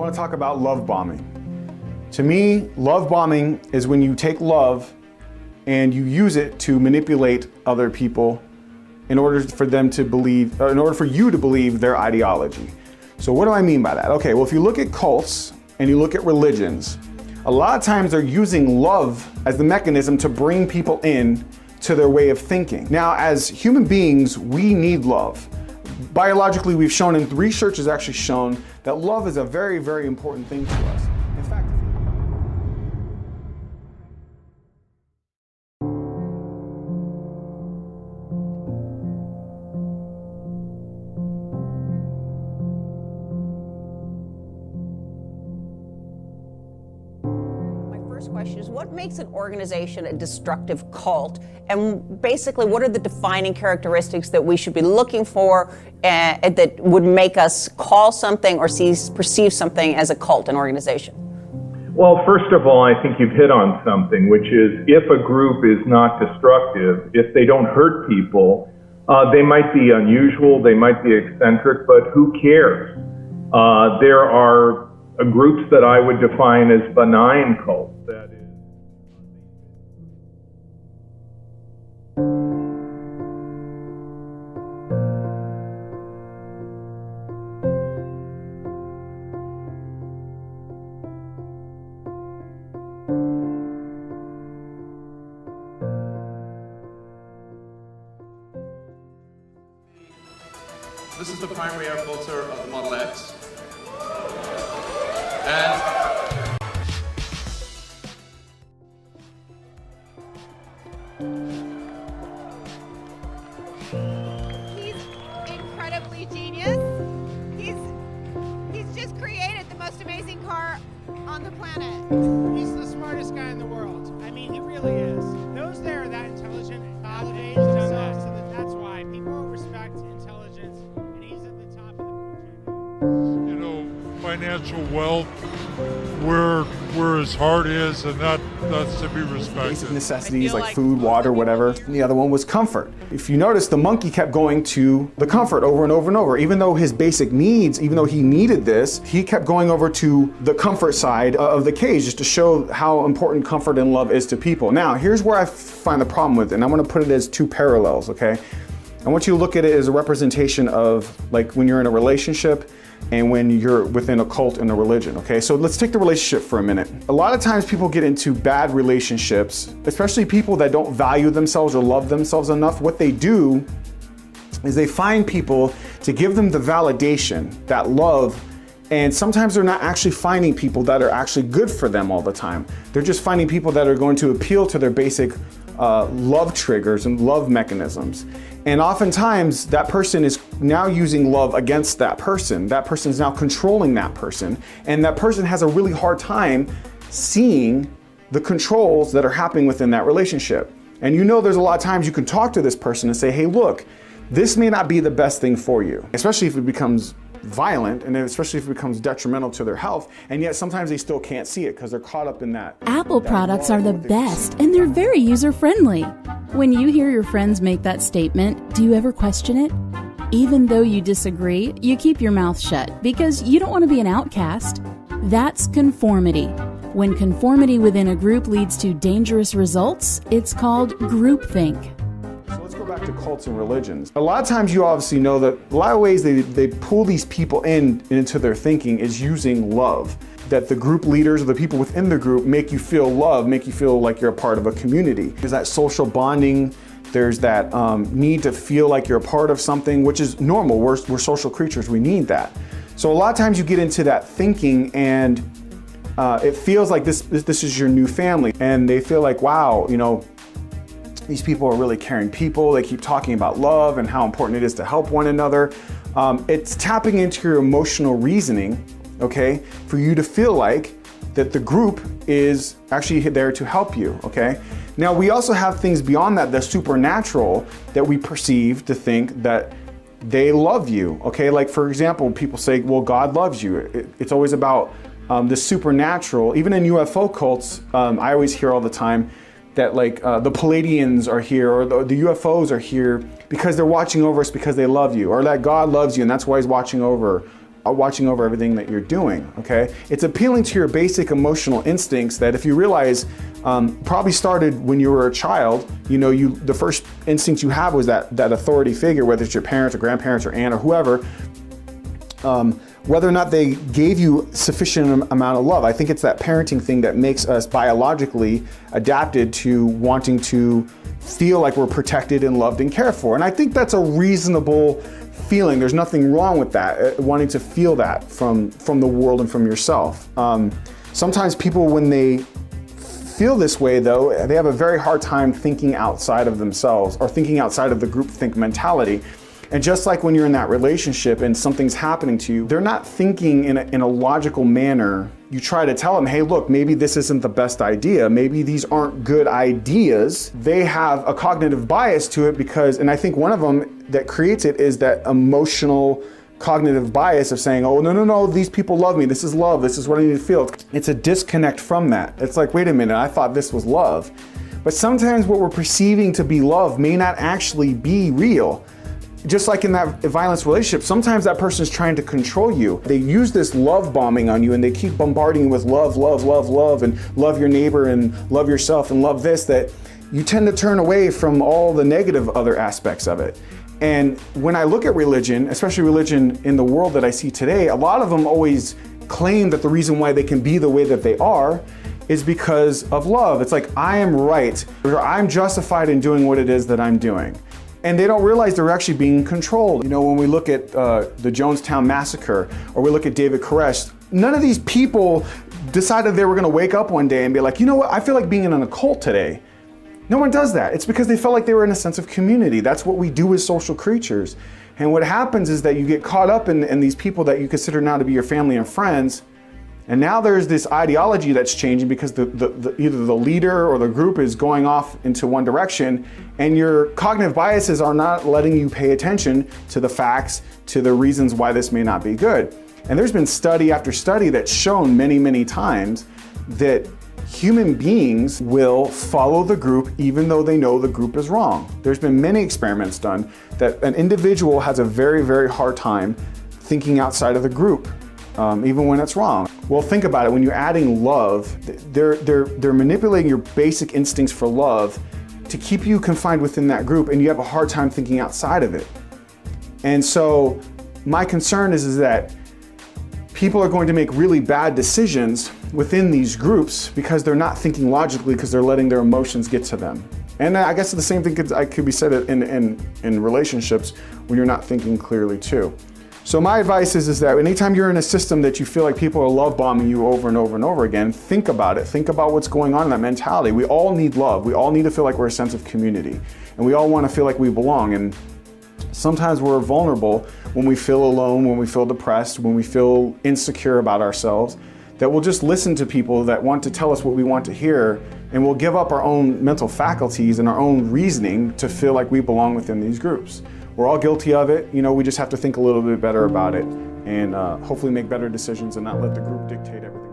want to talk about love bombing. To me, love bombing is when you take love and you use it to manipulate other people in order for them to believe, or in order for you to believe their ideology. So what do I mean by that? Okay, well, if you look at cults and you look at religions, a lot of times they're using love as the mechanism to bring people in to their way of thinking. Now, as human beings, we need love. Biologically, we've shown, and research has actually shown, that love is a very, very important thing to us. In fact, question is, what makes an organization a destructive cult? And basically, what are the defining characteristics that we should be looking for that would make us call something or perceive something as a cult, an organization? Well, first of all, I think you've hit on something, which is if a group is not destructive, if they don't hurt people, they might be unusual, they might be eccentric, but who cares? There are groups that I would define as benign cults. That is, this is the primary air filter of the Model X. And he's incredibly genius. He's just created the most amazing car on the planet. He's the smartest guy in the world. I mean, he really is. Those that are that intelligent elevate themselves to the. That's why people respect intelligence, and he's at the top of the food chain. You know, financial wealth, where his heart is, and that's to be respected. Basic necessities like food, water, whatever. And the other one was comfort. If you notice, the monkey kept going to the comfort over and over and over. Even though his basic needs, even though he needed this, he kept going over to the comfort side of the cage just to show how important comfort and love is to people. Now, here's where I find the problem with it, and I'm gonna put it as two parallels, okay? I want you to look at it as a representation of like when you're in a relationship and when you're within a cult and a religion, okay? So let's take the relationship for a minute. A lot of times people get into bad relationships, especially people that don't value themselves or love themselves enough. What they do is they find people to give them the validation, that love, and sometimes they're not actually finding people that are actually good for them all the time. They're just finding people that are going to appeal to their basic love triggers and love mechanisms. And oftentimes that person is now using love against that person. That person is now controlling that person. And that person has a really hard time seeing the controls that are happening within that relationship. And you know, there's a lot of times you can talk to this person and say, hey, look, this may not be the best thing for you, especially if it becomes violent, and especially if it becomes detrimental to their health, and yet sometimes they still can't see it because they're caught up in that. Apple products are the best, and they're very user-friendly. When you hear your friends make that statement, do you ever question it? Even though you disagree, you keep your mouth shut because you don't want to be an outcast. That's conformity. When conformity within a group leads to dangerous results, it's called groupthink. So let's go back to cults and religions. A lot of times you obviously know that a lot of ways they pull these people into their thinking is using love. That the group leaders or the people within the group make you feel love, make you feel like you're a part of a community. There's that social bonding, there's that need to feel like you're a part of something, which is normal. We're social creatures, we need that. So a lot of times you get into that thinking and it feels like this is your new family, and they feel like, wow, you know, these people are really caring people. They keep talking about love and how important it is to help one another. It's tapping into your emotional reasoning, okay, for you to feel like that the group is actually there to help you, okay? Now, we also have things beyond that, the supernatural, that we perceive to think that they love you, okay? Like, for example, people say, well, God loves you. It's always about the supernatural. Even in UFO cults, I always hear all the time that like the Palladians are here, or the UFOs are here because they're watching over us because they love you, or that God loves you and that's why he's watching over watching over everything that you're doing, okay? It's appealing to your basic emotional instincts that if you realize probably started when you were a child, the first instinct you have was that authority figure, whether it's your parents or grandparents or aunt or whoever, whether or not they gave you sufficient amount of love. I think it's that parenting thing that makes us biologically adapted to wanting to feel like we're protected and loved and cared for. And I think that's a reasonable feeling. There's nothing wrong with that, wanting to feel that from the world and from yourself. Sometimes people, when they feel this way though, they have a very hard time thinking outside of themselves or thinking outside of the groupthink mentality. And just like when you're in that relationship and something's happening to you, they're not thinking in a logical manner. You try to tell them, hey, look, maybe this isn't the best idea. Maybe these aren't good ideas. They have a cognitive bias to it because, and I think one of them that creates it is that emotional cognitive bias of saying, oh, no, these people love me. This is love. This is what I need to feel. It's a disconnect from that. It's like, wait a minute, I thought this was love. But sometimes what we're perceiving to be love may not actually be real. Just like in that violence relationship, sometimes that person is trying to control you. They use this love bombing on you and they keep bombarding you with love, and love your neighbor and love yourself and love this, that you tend to turn away from all the negative other aspects of it. And when I look at religion, especially religion in the world that I see today, a lot of them always claim that the reason why they can be the way that they are is because of love. It's like, I am right, or I'm justified in doing what it is that I'm doing. And they don't realize they're actually being controlled. When we look at the Jonestown Massacre, or we look at David Koresh, none of these people decided they were gonna wake up one day and be like, you know what, I feel like being in an occult today. No one does that. It's because they felt like they were in a sense of community. That's what we do as social creatures. And what happens is that you get caught up in these people that you consider now to be your family and friends. And now there's this ideology that's changing because either the leader or the group is going off into one direction, and your cognitive biases are not letting you pay attention to the facts, to the reasons why this may not be good. And there's been study after study that's shown many, many times that human beings will follow the group even though they know the group is wrong. There's been many experiments done that an individual has a very, very hard time thinking outside of the group. Even when it's wrong. Well, think about it. When you're adding love, they're manipulating your basic instincts for love to keep you confined within that group, and you have a hard time thinking outside of it. And so my concern is that people are going to make really bad decisions within these groups because they're not thinking logically, because they're letting their emotions get to them. And I guess the same thing could be said in relationships when you're not thinking clearly too. So my advice is that anytime you're in a system that you feel like people are love bombing you over and over and over again, think about it. Think about what's going on in that mentality. We all need love. We all need to feel like we're a sense of community. And we all want to feel like we belong. And sometimes we're vulnerable when we feel alone, when we feel depressed, when we feel insecure about ourselves, that we'll just listen to people that want to tell us what we want to hear, and we'll give up our own mental faculties and our own reasoning to feel like we belong within these groups. We're all guilty of it. We just have to think a little bit better about it and hopefully make better decisions and not let the group dictate everything.